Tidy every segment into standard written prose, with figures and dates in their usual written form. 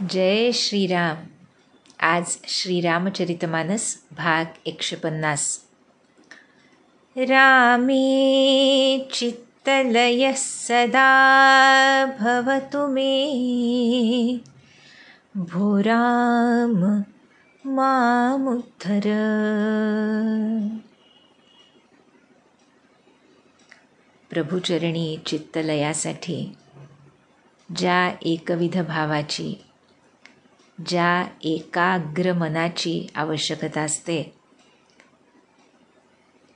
जय श्रीराम. आज श्रीरामचरितमानस भाग 150. रामे चित्तलयः सदा भवतु मे, भो राम मामुद्धर. प्रभुचरणी चित्तलयासाठी ज्या एकविध भावाची, ज्या एकाग्र मनाची आवश्यकता असते,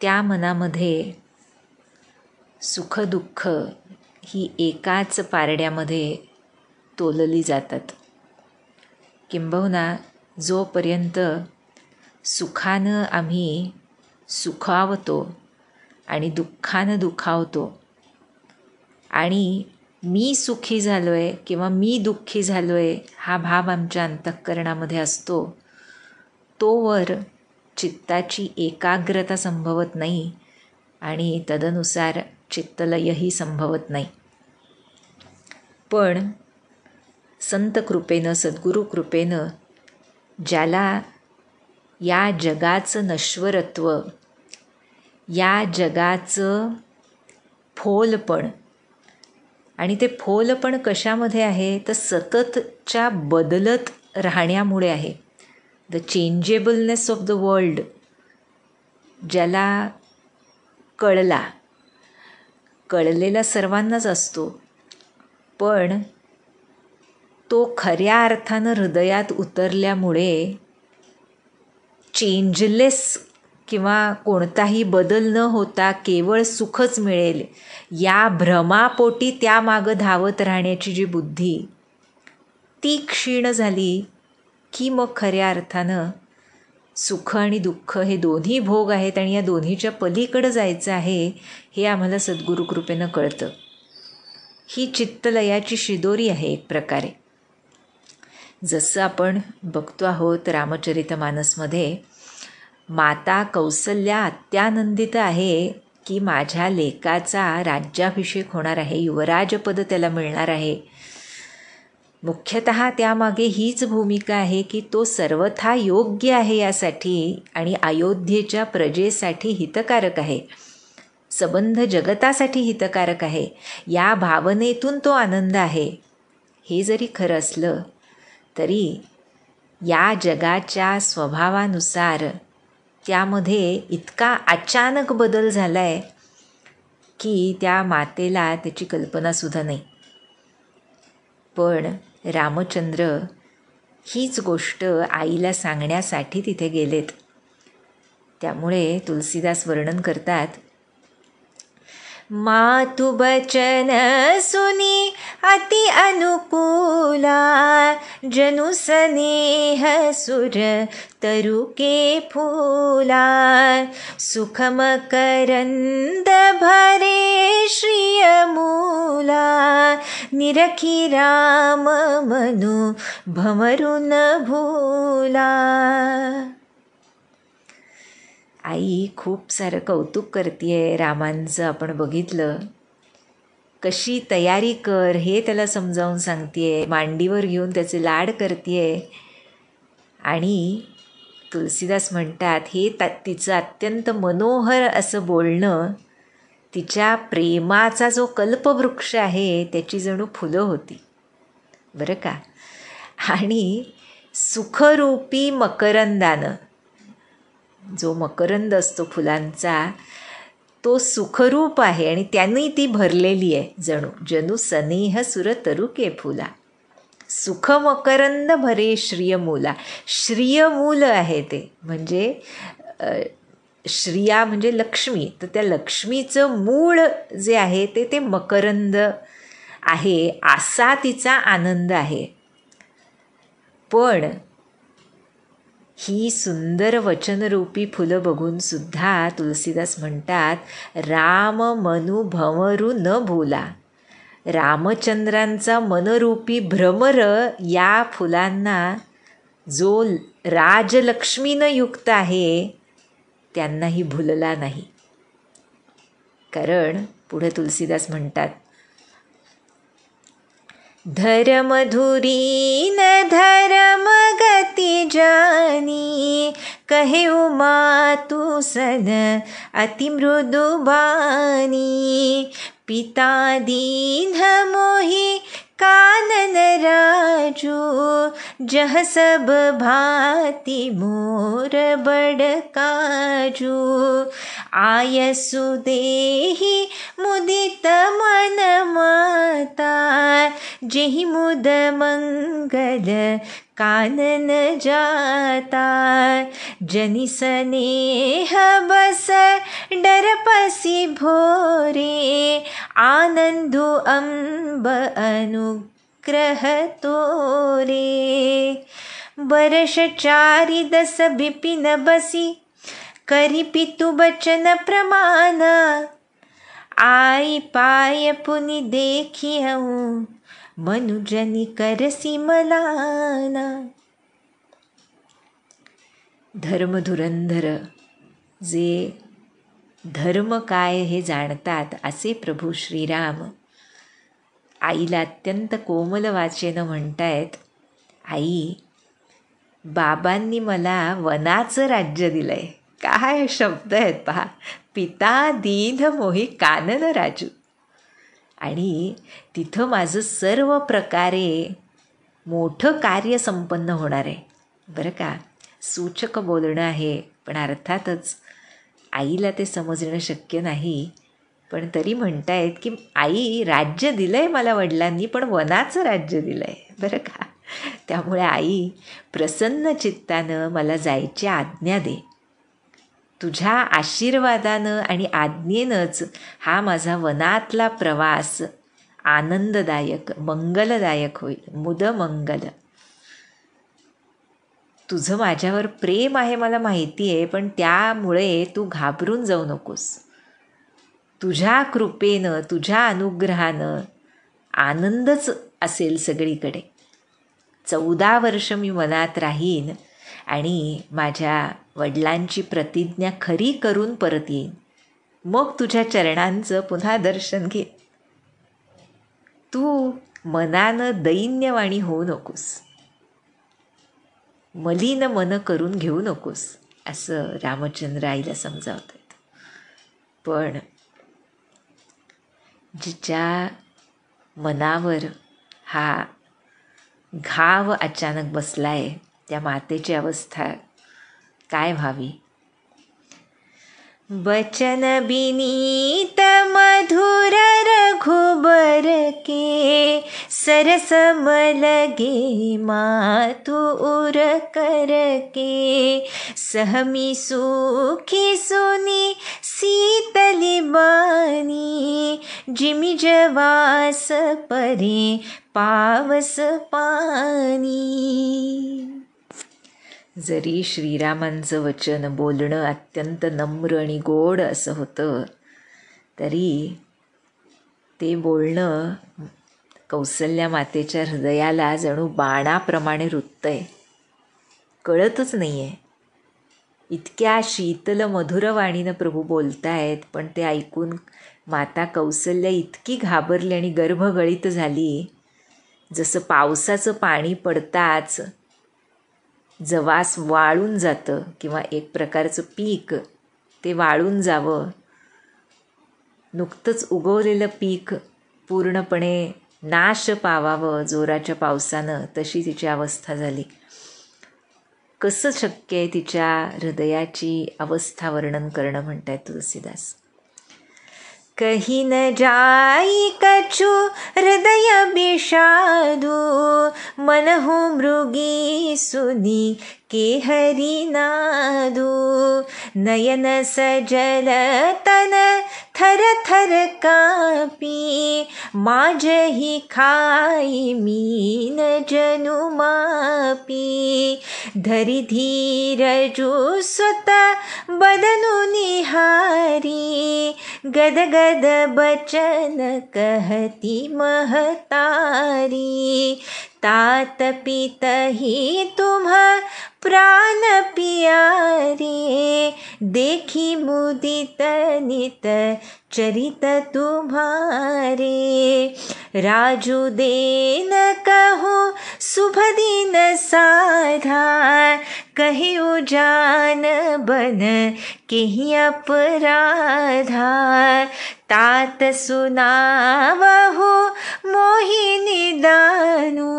त्या मनामध्ये सुखदुःख ही एकाच पारड्यामध्ये तोलली जातात. किंबहुना जोपर्यंत सुखानं आम्ही सुखावतो आणि दुःखानं दुखावतो आणि मी सुखी झालो आहे किंवा मी दुःखी झालो आहे हा भाव आमच्या अंतःकरणामध्ये असतो, तोवर चित्ताची एकाग्रता संभवत नाही आणि तदनुसार चित्तलयही संभवत नाही. पण संत कृपेनं, सद्गुरू कृपेनं ज्याला या जगाचं नश्वरत्व, या जगाचं फोलपण, आणि ते फोलपण कशामध्ये आहे तर सततच्या बदलत राहण्यामुळे आहे. द चेंजेबलनेस ऑफ द वर्ल्ड ज्याला कळलेला सर्वांनाच असतो, पण तो खऱ्या अर्थानं हृदयात उतरल्यामुळे चेंजलेस किंवा कोणताही बदल न होता केवळ सुखच मिळेल या भ्रमापोटी त्यामागं धावत राहण्याची जी बुद्धी, ती क्षीण झाली की मग खऱ्या अर्थानं सुख आणि दुःख हे दोन्ही भोग आहेत आणि या दोन्हीच्या पलीकडं जायचं आहे हे आम्हाला सद्गुरू कृपेनं कळतं. ही चित्तलयाची शिदोरी आहे एक प्रकारे. जसं आपण बघतो आहोत रामचरितमानसमध्ये, माता कौसल्या अत्यानंदित आहे की माझ्या लेकाचा राज्याभिषेक होणार आहे, युवराजपद त्याला मिळणार आहे. मुख्यतः त्यामागे हीच भूमिका आहे की तो सर्वथा योग्य आहे यासाठी आणि अयोध्येच्या प्रजेसाठी हितकारक आहे, सबंध जगतासाठी हितकारक आहे, या भावनेतून तो आनंद आहे. हे जरी खरं असलं तरी या जगाच्या स्वभावानुसार त्यामध्ये इतका अचानक बदल झाला आहे की त्या मातेला त्याची कल्पनासुद्धा नाही. पण रामचंद्र हीच गोष्ट आईला सांगण्यासाठी तिथे गेलेत. त्यामुळे तुलसीदास वर्णन करतात, मातु बचन सुनी अति अनुकूला, जनु स्नेह सुर तरुके फूला, सुखम करंद भरे श्रिय मूला, निरखी राम मनु भमरु न भूला. आई खूप सारं कौतुक करते रामांचं. आपण बघितलं कशी तयारी कर हे त्याला समजावून सांगते, मांडीवर घेऊन त्याचे लाड करते. आणि तुलसीदास म्हणतात हे तिचं अत्यंत मनोहर असं बोलणं तिच्या प्रेमाचा जो कल्पवृक्ष आहे त्याची जणू फुलं होती बरं का. आणि सुखरूपी मकरंदानं, जो मकरंद असतो फुलांचा, तो सुखरूप आहे आणि त्यांनी ती भरलेली आहे. जणू स्नेह सुर तरुके फुला, सुख मकरंद भरे श्रियमूला. श्रियमूल आहे ते, म्हणजे श्रिया म्हणजे लक्ष्मी, तर त्या लक्ष्मीचं मूळ जे आहे ते मकरंद आहे, असा तिचा आनंद आहे. पण ही सुंदर वचनरूपी फुलं बघून सुद्धा तुलसीदास म्हणतात, राम मनु भंवरू न भूला. रामचंद्रांचा मनरूपी भ्रमर या फुलांना जो राजलक्ष्मीनं युक्त आहे त्यांनाही भुलला नाही. कारण पुढे तुलसीदास म्हणतात, धर्मधुरी न धर्म गति जानी, कहे उमा तू सन अति मृदु बानी। पिता दीन मोहि कानन राजू, जह सब भांति मोर बड़ काजू। आयसु देहि मुदित मन माता, जेहि मुद मंगल कानन जाता। जनि स्नेह बस डर पसी भोरे, आनंदु अम्ब अनुग्रह तोरे। बरष 4 बिपिन बसी, करि पितु बचन प्रमाण। आई पाय पुनि देखियहु, मनुजनि करसी मलाना। धर्मधुरंधर, जे धर्म काय हे जाणतात असे प्रभू श्रीराम आईला अत्यंत कोमल वाचेनं म्हणतायत, आई, बाबांनी मला वनाचं राज्य दिलंय. काय शब्द आहेत पहा. पिता दीन मोहि कानन राजू. आणि तिथं माझं सर्व प्रकारे मोठं कार्य संपन्न होणार आहे. बरं का, सूचक बोलणं आहे, पण अर्थातच आईला ते समजणं शक्य नाही. पण तरी म्हणतायत की आई, राज्य दिलं आहे मला वडिलांनी, पण वनाचं राज्य दिलं आहे. बरं का, त्यामुळे आई प्रसन्न चित्तानं मला जायची आज्ञा दे. तुझ्या आशीर्वादानं आणि आज्ञेनंच हा माझा वनातला प्रवास आनंददायक मंगलदायक होईल. मुदमंगल. तुझं माझ्यावर प्रेम आहे मला माहिती आहे, पण त्यामुळे तू घाबरून जाऊ नकोस. तुझ्या कृपेनं, तुझ्या अनुग्रहानं आनंदच असेल सगळीकडे. 14 वर्ष मी वनात राहीन आणि माझ्या वडिलांची प्रतिज्ञा खरी करून परत येईन. मग तुझ्या चरणांचं पुन्हा दर्शन घे. तू मनानं दैन्यवाणी होऊ नकोस, मलिन मन करून घेऊ नकोस, असं रामचंद्र आईला समजावत आहेत. पण जिच्या मनावर हा घाव अचानक बसलाय, त्या मातेची अवस्था काय व्हावी. बचन बिनीत मधुर रघुबर के, सरसम लगे मातु उर कर के। सहमी सुखी सुनी शीतली बानी, जिमि जवास परे पावस पानी। जरी श्रीरामांचं वचन बोलणं अत्यंत नम्र आणि गोड असं होतं, तरी ते बोलणं कौसल्या मातेच्या हृदयाला जणू बाणाप्रमाणे रुततंय. कळतच नाही आहे. इतक्या शीतल मधुरवाणीनं प्रभू बोलतायत, पण ते ऐकून माता कौसल्या इतकी घाबरली आणि गर्भगळित झाली, जसं पावसाचं पाणी पडताच जवास वाळून जातं किंवा एक प्रकारचं पीक ते वाळून जावं, नुकतंच उगवलेलं पीक पूर्णपणे नाश पावावं जोराच्या पावसानं, तशी तिची अवस्था झाली. कसं शक्य आहे तिच्या हृदयाची अवस्था वर्णन करणं, म्हणतायत तुलसीदास. कही न जाई कछु हृदय विषादु, मनहु मृगी सुनी के हरि नादु। नयन सजल तन थर थर कापी, माजहि खाई मीन जनु मापी। धरि धीरजु सुत बदनु निहारी, गदगद बचन कहती महतारी। तात पितहि तुम प्राण प्यारे, देखी मुदित नित चरित तुम्हारे। राजू देन कहो शुभ दिन साधा, कहियो जान बन केहि अपराधा। तात सुनावहु मोहिनी दानु,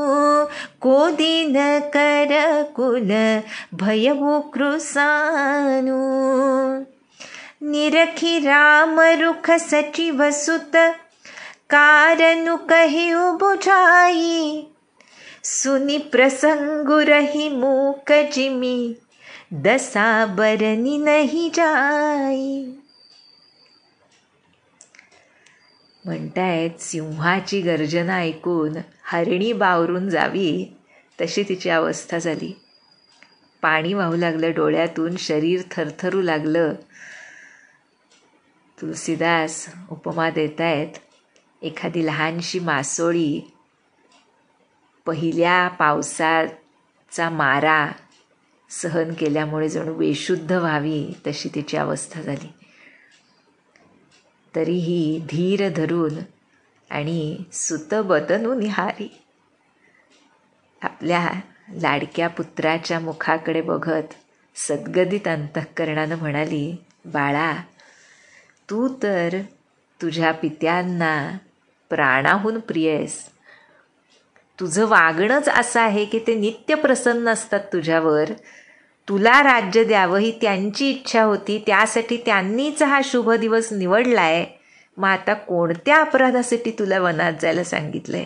को दिन कर कुल भयउ कृसानु। निरखी राम रुख सचिव सुत, कारनु कहिउ बुझाई। सुनि प्रसंगु रही मूक जिमी, दसा बरनी नहीं जाई। म्हणतायत सिंहाची गर्जना ऐकून हरिणी बावरून जावी तशी तिची अवस्था झाली. पाणी वाहू लागलं डोळ्यातून, शरीर थरथरू लागलं. तुलसीदास उपमा देतायत, एखादी लहानशी मासोळी पहिल्या पावसाचा मारा सहन केल्यामुळे जणू बेशुद्ध व्हावी तशी तिची अवस्था झाली. तरीही धीर धरून आणि सुत बदनु निहारी, आपल्या लाडक्या पुत्राच्या मुखाकडे बघत सद्गदित अंतःकरणानं म्हणाली, बाळा, तू तर तुझ्या पित्यांना प्राणाहून प्रिय आहेस. तुझं वागणंच असं आहे की ते नित्य प्रसन्न असतात तुझ्यावर. तुला राज्य द्यावं ही त्यांची इच्छा होती, त्यासाठी त्यांनीच हा शुभ दिवस निवडलाय. मग आता कोणत्या अपराधासाठी तुला वनात जायला सांगितलंय?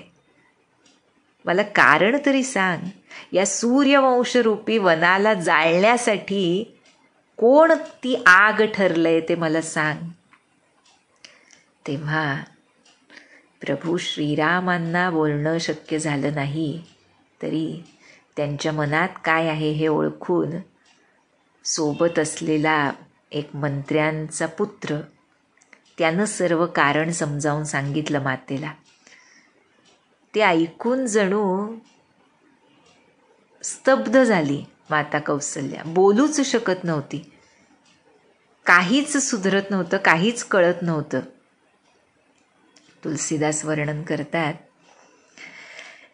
मला कारण तरी सांग. या सूर्यवंशरूपी वनाला जाळण्यासाठी कोण ती आग ठरलंय ते मला सांग. तेव्हा प्रभू श्रीरामांना बोलणं शक्य झालं नाही, तरी त्यांच्या मनात काय आहे हे ओळखून सोबत असलेला एक मंत्र्यांचा पुत्र त्यानं सर्व कारण समजावून सांगितलं मातेला. ते ऐकून जणू स्तब्ध झाली माता कौसल्या. बोलूच शकत नव्हती. काहीच सुधरत नव्हतं, काहीच कळत नव्हतं. तुलसीदास वर्णन करतात,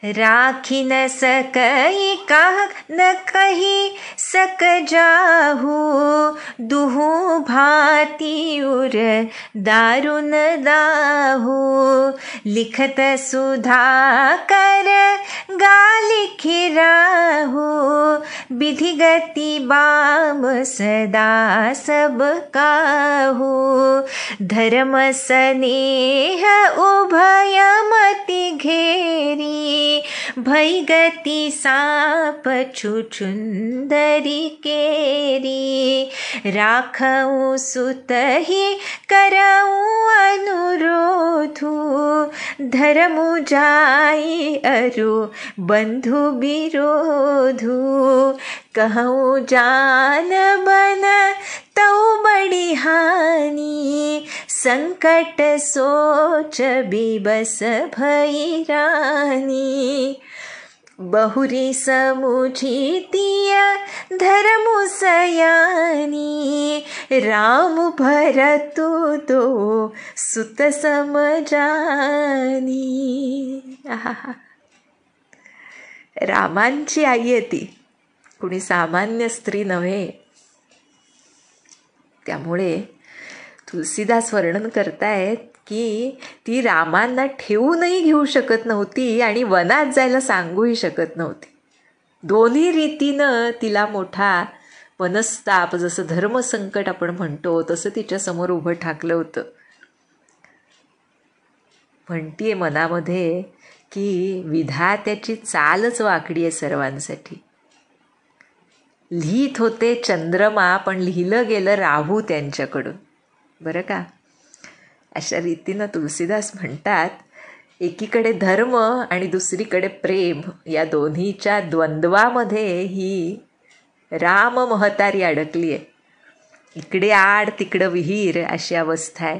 राखी न सकई का न कही सक जाहू, दुहु भांति उर दारुन दाहू। लिखत सुधा कर गालिखि राहू, विधि गति बाम सदा सब काहू। धर्म स्नेह उभय मति घेरी, भई गति साप छुछुंदरी केरी। राखऊँ सुतहि करऊँ अनुरोधु, धर्मु जाई अरु बंधु विरोधु। कहूँ जान बन तऊ बड़ी हानि, संकट सोच बिबस भई रानी। बहुरी समुझी तिया धर्मु सयानी, राम भरतु दो सुत समजानी। रामांची आई आहे ती, कुणी सामान्य स्त्री नव्हे. त्यामुळे तुलसीदास वर्णन करतायत की ती रामांना ठेवूनही घेऊ शकत नव्हती आणि वनात जायला सांगूही शकत नव्हती. दोन्ही रीतीनं तिला मोठा मनस्ताप, जसं धर्मसंकट आपण म्हणतो तसं तिच्यासमोर उभं ठाकलं होतं. म्हणतीये मनामध्ये की विधात्याची चालच वाकडी आहे सर्वांसाठी. लिहित होते चंद्रमा, पण लिहिलं गेलं राहू त्यांच्याकडून, बरं का. अशा रीतीनं तुलसीदास म्हणतात, एकीकडे धर्म आणि दुसरीकडे प्रेम, या दोन्हीच्या द्वंद्वामध्ये ही राम महतारी अडकली आहे. इकडे आड तिकडं विहीर अशी अवस्था आहे.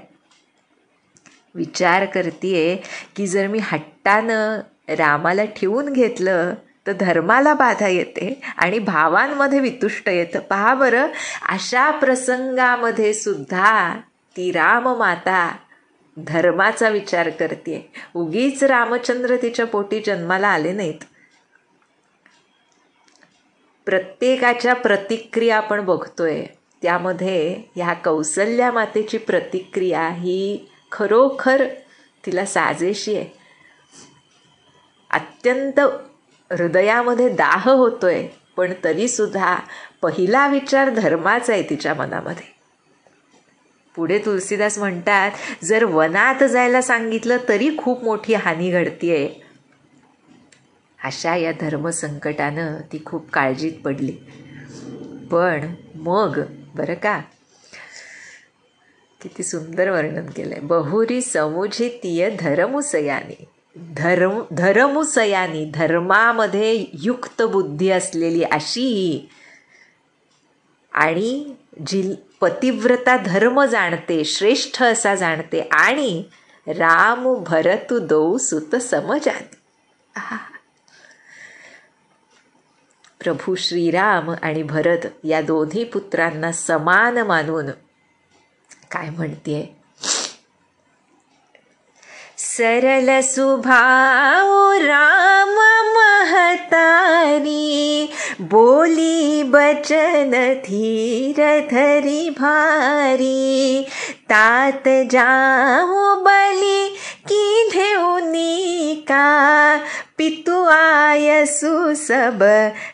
विचार करतीये की जर मी हट्टानं रामाला ठेवून घेतलं तर धर्माला बाधा येते आणि भावांमध्ये वितुष्ट येतं. पहा बरं, अशा प्रसंगामध्ये सुद्धा ती राममाता धर्माचा विचार करते. उगीच रामचंद्र तिच्या पोटी जन्माला आले नाहीत. प्रत्येकाच्या प्रतिक्रिया आपण बघतोय, त्यामध्ये ह्या कौसल्या मातेची प्रतिक्रिया ही खरोखर तिला साजेशी आहे. अत्यंत हृदयामध्ये दाह होतोय, पण तरीसुद्धा पहिला विचार धर्माचा आहे तिच्या मनामध्ये. पुढे तुलसीदास म्हणतात, जर वनात जायला सांगितलं तरी खूप मोठी हानी घडतीये. अशा या धर्मसंकटानं ती खूप काळजीत पडली. पण मग बरं का, किती सुंदर वर्णन केलंय. बहुरी समुझितीय धर्मुसयानी, धर्मुसयानी, धर्मामध्ये युक्त बुद्धी असलेली अशी, आणि जी पतिव्रता धर्म जाणते, श्रेष्ठ असा जाणते, आणि राम भरतु दौ सुत समजानी. प्रभू श्रीराम आणि भरत या दोन्ही पुत्रांना समान मानून काय म्हणतेय, सरल सुभाव राम महतारी, बोली बचन धीर धरी भारी, तात जाऊ बली की धेऊनी का, पितु आयसु सब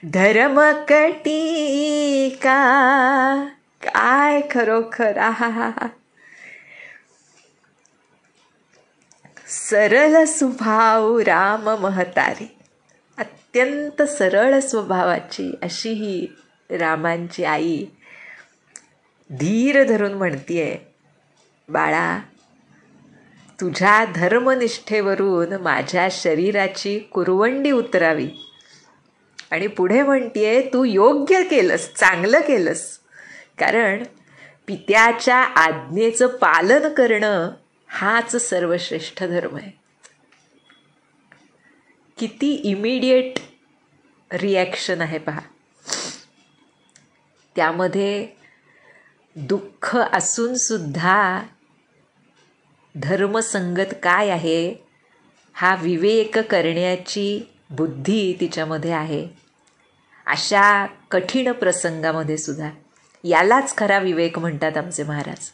धर्म कटीका. काय खरोखर, आहा. सरळ स्वभाव राम महतारी, अत्यंत सरळ स्वभावाची अशी ही रामांची आई धीर धरून म्हणतीये, बाळा, तुझ्या धर्मनिष्ठेवरून माझ्या शरीराची कुरवंडी उतरावी. आणि पुढे म्हणतीये, तू योग्य केलंस, चांगलं केलंस, कारण पित्याच्या आज्ञेचं पालन करणं हाच सर्वश्रेष्ठ धर्म आहे. किती इमिडिएट रिॲक्शन आहे पहा. त्यामध्ये दुःख असून सुद्धा धर्मसंगत काय आहे हा विवेक करण्याची बुद्धी तिच्यामध्ये आहे. अशा कठीण प्रसंगामध्ये सुद्धा यालाच खरा विवेक म्हणतात आमचे महाराज.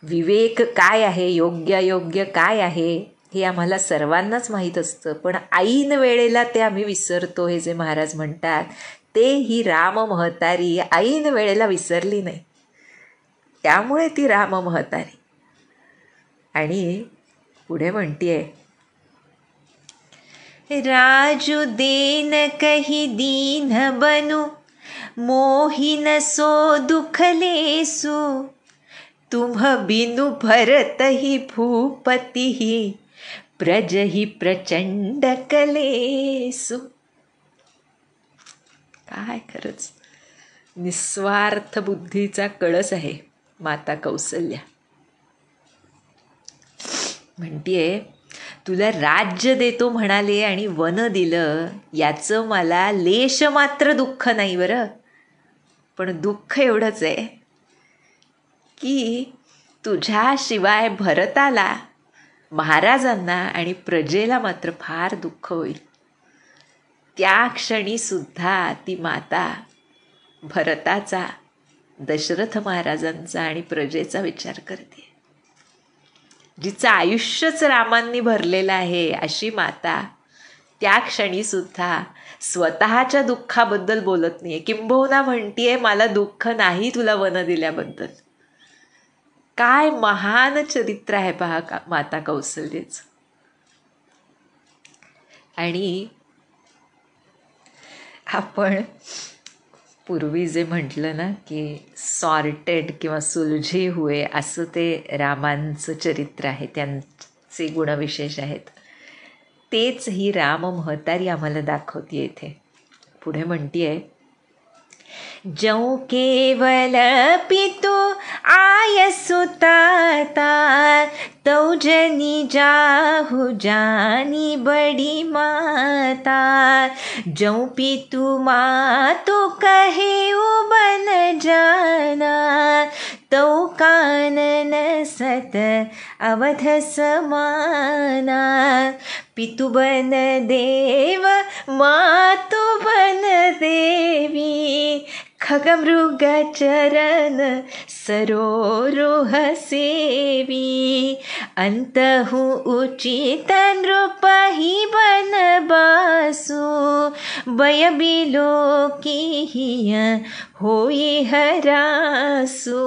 विवेक काय आहे, योग्य अयोग्य काय आहे हे आम्हाला सर्वांनाच माहीत असतं, पण ऐन वेळेला ते आम्ही विसरतो. हे जे महाराज म्हणतात ते ही राम महतारी ऐन वेळेला विसरली नाही, त्यामुळे ती राम महतारी. आणि पुढे म्हणतीये, राजू देन कही दीन बनू, मोहिन सो दुख लेसु, तुम्ह बिनु भरत ही भूपती ही, प्रज ही प्रचंड कलेसु. काय खरंच निस्वार्थ बुद्धीचा कळस आहे माता कौसल्या. म्हणतीये, तुला राज्य देतो म्हणाले आणि वन दिलं, याचं मला लेश मात्र दुःख नाही बरं. पण दुःख एवढंच आहे की तुझ्याशिवाय भरताला, महाराजांना आणि प्रजेला मात्र फार दुःख होईल. त्या क्षणी सुद्धा ती माता भरताचा, दशरथ महाराजांचा आणि प्रजेचा विचार करते. जिचं आयुष्यच रामांनी भरलेलं आहे अशी माता त्या क्षणी सुद्धा स्वतःच्या दुःखाबद्दल बोलत नाहीये, किंबहुना म्हणतीये, मला दुःख नाही तुला वन दिल्याबद्दल. काय महान चरित्र आहे पहा माता कौसल्येचं. आणि आपण पूर्वी जे म्हटलं ना की सॉर्टेड किंवा सुलझे हुए, असं ते रामांचं चरित्र आहे, त्यांचे गुणविशेष आहेत. तेच ही राम महतारी आम्हाला दाखवते इथे. पुढे म्हणतीये, जौ केवल पितु आय सुताता, तौ जनी जाहु जानी बड़ी माता। जौ पितु मातु कहे बन जाना, तौ कानन सत अवध समाना। पितु बन देव मातु बन देवी, खगमृग चरण सरोरुह सेवी। अंतहु उचित नृप ही बन बासु, बय बिलो की होई हरासु।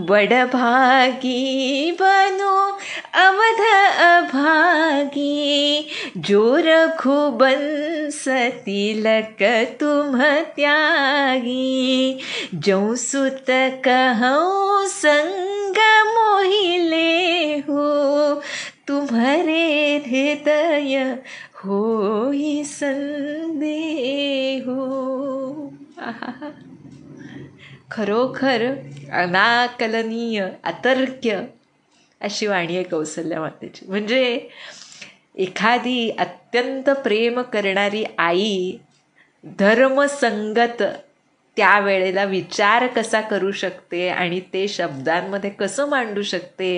बड़ भागी बनो अवध अभागी, जो रघुबंश तिलक तुम त्यागी। जौ सुत कहूँ संग मोहि लेहु, तुम्हारे हृदय होई संदेहु। खरोखर अनाकलनीय अतर्क्य अशी वाणी आहे कौसल्या मातेची. म्हणजे एखादी अत्यंत प्रेम करणारी आई धर्मसंगत त्यावेळेला विचार कसा करू शकते आणि ते शब्दांमध्ये कसं मांडू शकते,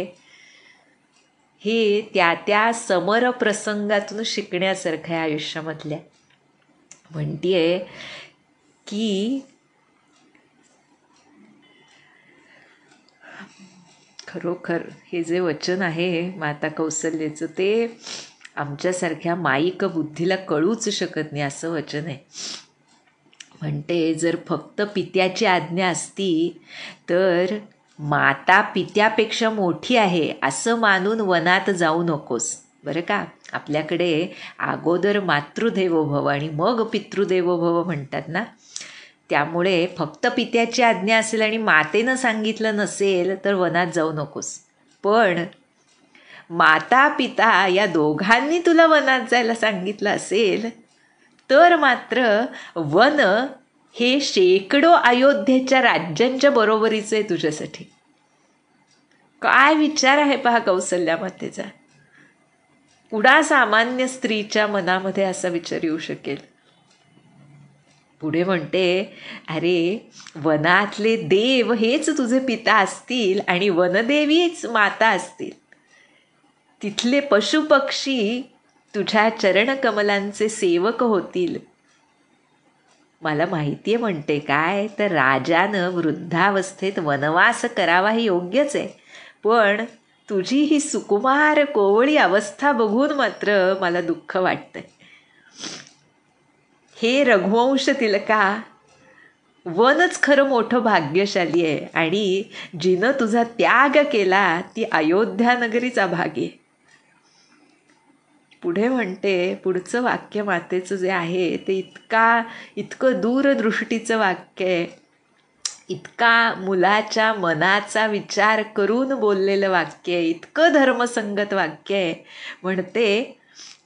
हे त्या समर प्रसंगातून शिकण्यासारखं आहे आयुष्यामधल्या. म्हणतीये की खरोखर हे जे वचन आहे माता कौसल्याचं, ते आमच्यासारख्या माईक बुद्धीला कळूच शकत नाही असं वचन आहे. म्हणते जर फक्त पित्याची आज्ञा असती तर माता पित्यापेक्षा मोठी आहे असं मानून वनात जाऊ नकोस बरं का. आपल्याकडे अगोदर मातृदेवो भव आणि मग पितृदेवो भव म्हणतात ना, त्यामुळे फक्त पित्याची आज्ञा असेल आणि मातेनं सांगितलं नसेल तर वनात जाऊ नकोस. पण माता पिता या दोघांनी तुला वनात जायला सांगितलं असेल तर मात्र वन हे शेकडो अयोध्येच्या राज्यांच्या बरोबरीचं आहे तुझ्यासाठी. काय विचार आहे पहा कौसल्या मातेचा. कुणा सामान्य स्त्रीच्या मनामध्ये असा विचार येऊ शकेल. पुढे म्हणते, अरे वनातले देव हेच तुझे पिता असतील आणि वनदेवीच माता असतील. तिथले पशुपक्षी तुझ्या चरणकमलांचे सेवक होतील. मला माहिती आहे म्हणते काय, तर राजानं वृद्धावस्थेत वनवास करावा हे योग्यच आहे, पण तुझी ही सुकुमार कोवळी अवस्था बघून मात्र मला दुःख वाटतंय. हे रघुवंश तिलका, वनच खरं मोठं भाग्यशाली आहे आणि जिनं तुझा त्याग केला ती अयोध्या नगरीच अभागी आहे. पुढे म्हणते, पुढचं वाक्य मातेचं जे आहे ते इतकं दूरदृष्टीचं वाक्य आहे, इतका मुलाच्या मनाचा विचार करून बोललेलं वाक्य आहे, इतकं धर्मसंगत वाक्य आहे. म्हणते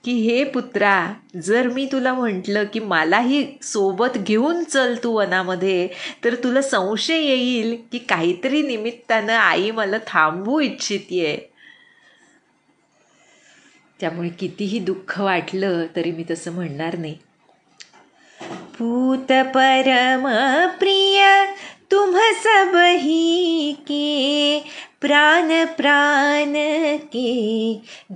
की हे पुत्रा, जर मी तुला म्हटलं की मलाही सोबत घेऊन चल तू वनामध्ये, तर तुला संशय येईल की काहीतरी निमित्तानं आई मला थांबवू इच्छितीये. त्यामुळे कितीही दुःख वाटलं तरी मी तसं म्हणणार नाही. पूत परम प्रिय तुम सब ही के, प्राण प्राण के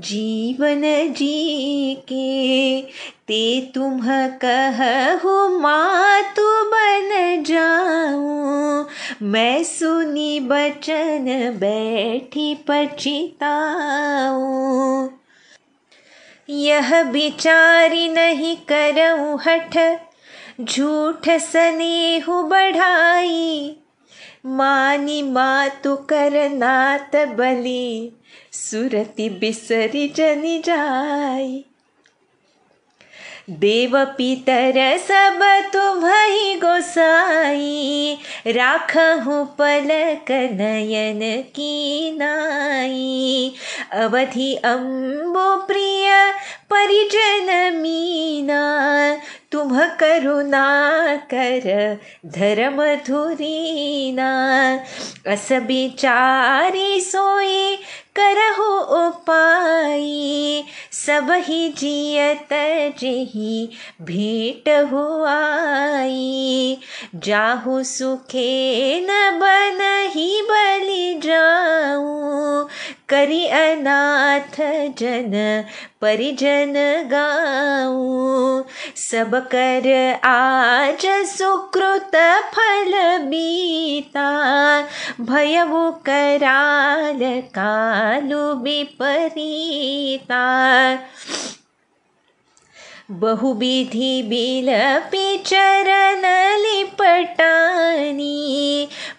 जीवन जी के, ते तुम कहु मातु बन जाऊं, मैं सुनी बचन बैठी पछिताऊं. यह विचारी नहीं करऊं हठ, झूठ स्नेहु बढ़ाई, मानी मातु करनात बलि, सुरति बिसरी जनि जाई. देव पितर सब तुम्हि गोसाई, राखहु पलक नयन की नाई. अवधि अम्बो प्रिय परिजन मीना, तुम्ह करुणा कर धर्म धुरीना, अस बिचारी सोई करहु उपाई, सबहि जियत जेहि भेट हुआई, जाहु सुखे न बनहि बलि जाऊं, करी अनाथ जन परिजन गाऊं, सब कर आज सुकृत फल बीता, भयउ कराल कालु विपरीता, बहुविधि बिलपि चरण लिपटानी,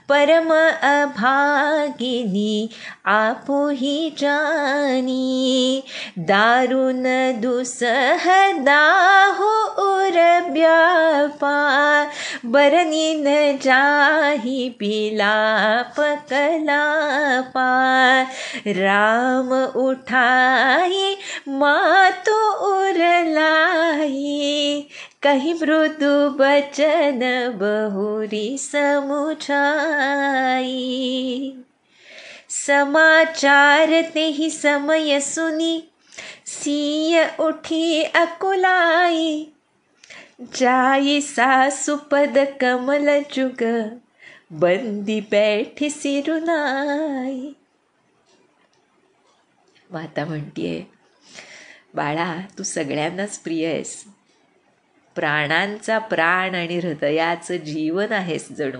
परम अभागिनी आपुहि जानी, दारुण दुसह दाहु उर व्यापा, बरनी न जाहि बिलाप कलापा, राम उठाई मातु उर लाई, कही मृदु बचन बहुरी समुझाई, समाचार तेहि समय सुनी, सिय उठी अकुलाई, जाई सासु पद कमल जुग, बंदी बैठी सिरुनाई. माता म्हणतीये, बाळा तू सगळ्यांनाच प्रिय आहेस, प्राणांचा प्राण आणि हृदयाचं जीवन आहेस जणू,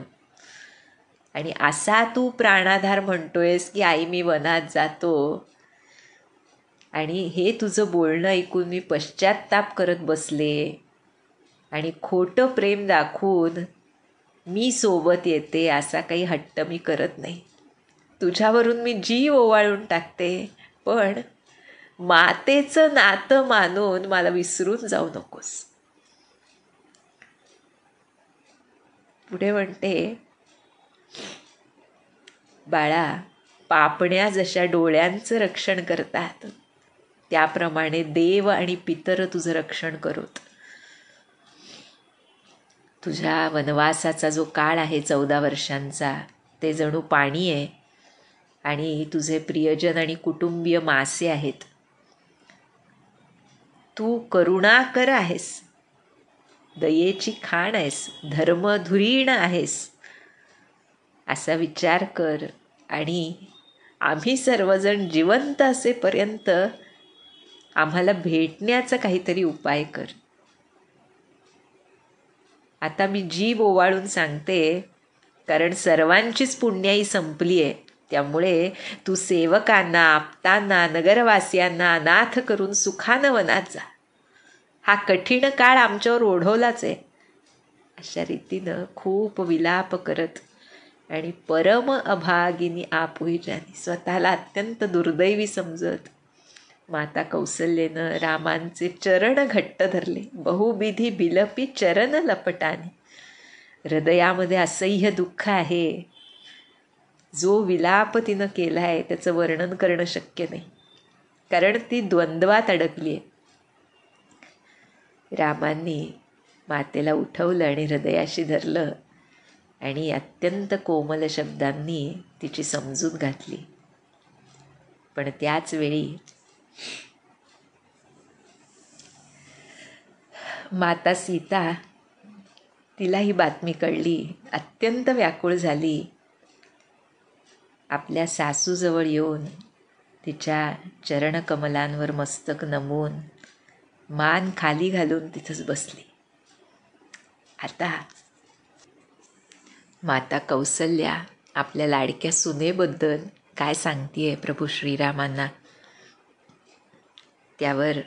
आणि असा तू प्राणाधार म्हणतोयस की आई मी वनात जातो, आणि हे तुझं बोलणं ऐकून मी पश्चात्ताप करत बसले आणि खोटं प्रेम दाखवून मी सोबत येते असा काही हट्ट मी करत नाही. तुझ्यावरून मी जीव ओवाळून टाकते, पण मातेचं नातं मानून मला विसरून जाऊ नकोस. पुढे म्हणते, बाळा पापण्या जशा डोळ्यांचं रक्षण करतात, त्याप्रमाणे देव आणि पितर तुझं रक्षण करोत. तुझ्या वनवासाचा जो काळ आहे 14 वर्षांचा, ते जणू पाणी आहे आणि तुझे प्रियजन आणि कुटुंबीय मासे आहेत. तू करुणाकर आहेस, दयेची खाण आहेस, धर्मधुरीण आहेस, असा विचार कर आणि आम्ही सर्वजण जिवंत असेपर्यंत आम्हाला भेटण्याचा काहीतरी उपाय कर. आता मी जीव ओवाळून सांगते, कारण सर्वांचीच पुण्याई संपली आहे. त्यामुळे तू सेवकांना, आप्तांना, नगरवासियांना अनाथ करून सुखानं वनात जा. हा कठीण काळ आमच्यावर ओढवलाच आहे. अशा रीतीनं खूप विलाप करत आणि परम अभागिनी आपुही जानी, स्वतःला अत्यंत दुर्दैवी समजत माता कौसल्येनं रामांचे चरण घट्ट धरले. बहुविधी बिलपी चरण लपटाने. हृदयामध्ये असह्य दुःख आहे. जो विलाप तिनं केला आहे त्याचं वर्णन करणं शक्य नाही, कारण ती द्वंद्वात अडकली आहे. रामांनी मातेला उठवलं आणि हृदयाशी धरलं आणि अत्यंत कोमल शब्दांनी तिची समजूत घातली. पण त्याच वेळी माता सीता, तिला ही बातमी कळली, अत्यंत व्याकुळ झाली. आपल्या सासूजवळ येऊन तिच्या चरणकमलांवर मस्तक नमून मान खाली घालून तिथंच बसली. आता माता कौसल्या आपल्या लाडक्या सुनेबद्दल काय सांगतेय प्रभू श्रीरामांना, त्यावर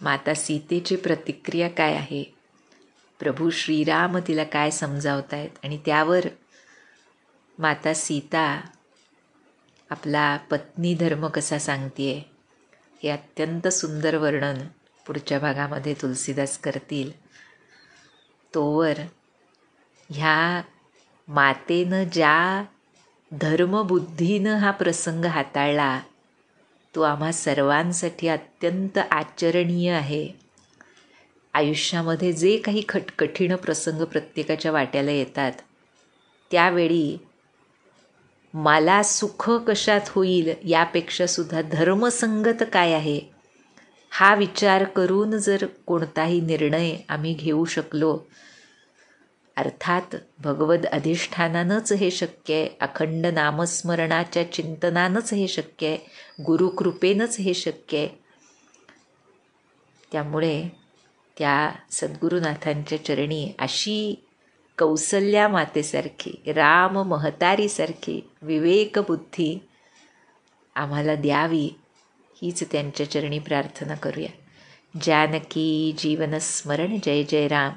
माता सीतेची प्रतिक्रिया काय आहे, प्रभू श्रीराम तिला काय समजावतायत, आणि त्यावर माता सीता आपला पत्नी धर्म कसा सांगतेय, हे अत्यंत सुंदर वर्णन पुढच्या भागामध्ये तुलसीदास करतील. तोवर ह्या मातेनं ज्या धर्मबुद्धीनं हा प्रसंग हाताळला तो आम्हा सर्वांसाठी अत्यंत आचरणीय आहे. आयुष्यामध्ये जे काही कठीण प्रसंग प्रत्येकाच्या वाट्याला येतात, त्यावेळी मला सुख कशात होईल यापेक्षा सुद्धा धर्मसंगत काय आहे हा विचार करून जर कोणताही निर्णय आम्ही घेऊ शकलो, अर्थात भगवद अधिष्ठानानंच हे शक्य आहे, अखंड नामस्मरणाच्या चिंतनानंच हे शक्य आहे, गुरुकृपेनंच हे शक्य आहे. त्यामुळे त्या सद्गुरुनाथांच्या चरणी अशी कौसल्या मातेसारखी, राम महतारीसारखी विवेकबुद्धी आम्हाला द्यावी, हीच त्यांच्या चरणी प्रार्थना करूया. जानकी जीवनस्मरण. जय जय राम.